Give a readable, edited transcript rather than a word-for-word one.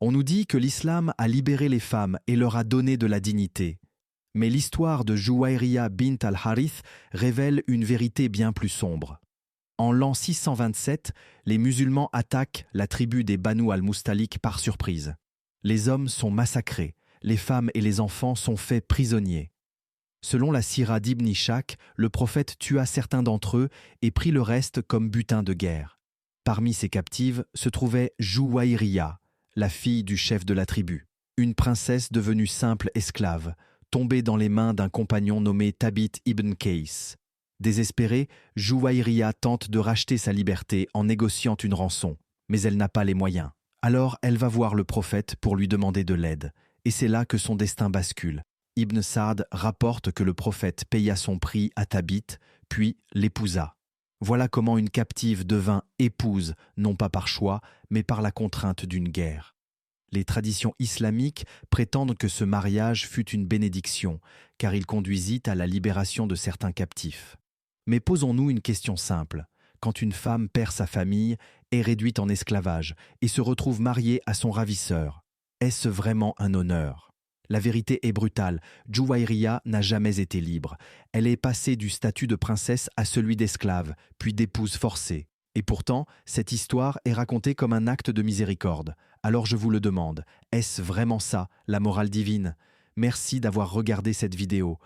On nous dit que l'islam a libéré les femmes et leur a donné de la dignité. Mais l'histoire de Juwayriya bint al-Harith révèle une vérité bien plus sombre. En l'an 627, les musulmans attaquent la tribu des Banu al-Mustalik par surprise. Les hommes sont massacrés, les femmes et les enfants sont faits prisonniers. Selon la Sira d'Ibn Ishaq, le prophète tua certains d'entre eux et prit le reste comme butin de guerre. Parmi ces captives se trouvait Juwayriya, la fille du chef de la tribu, une princesse devenue simple esclave, tombée dans les mains d'un compagnon nommé Thabit ibn Qais. Désespérée, Juwayriya tente de racheter sa liberté en négociant une rançon, mais elle n'a pas les moyens. Alors elle va voir le prophète pour lui demander de l'aide, et c'est là que son destin bascule. Ibn Sa'd rapporte que le prophète paya son prix à Thabit, puis l'épousa. Voilà comment une captive devint épouse, non pas par choix, mais par la contrainte d'une guerre. Les traditions islamiques prétendent que ce mariage fut une bénédiction, car il conduisit à la libération de certains captifs. Mais posons-nous une question simple. Quand une femme perd sa famille, est réduite en esclavage et se retrouve mariée à son ravisseur, est-ce vraiment un honneur ? La vérité est brutale, Juwayriya n'a jamais été libre. Elle est passée du statut de princesse à celui d'esclave, puis d'épouse forcée. Et pourtant, cette histoire est racontée comme un acte de miséricorde. Alors je vous le demande, est-ce vraiment ça, la morale divine ? Merci d'avoir regardé cette vidéo.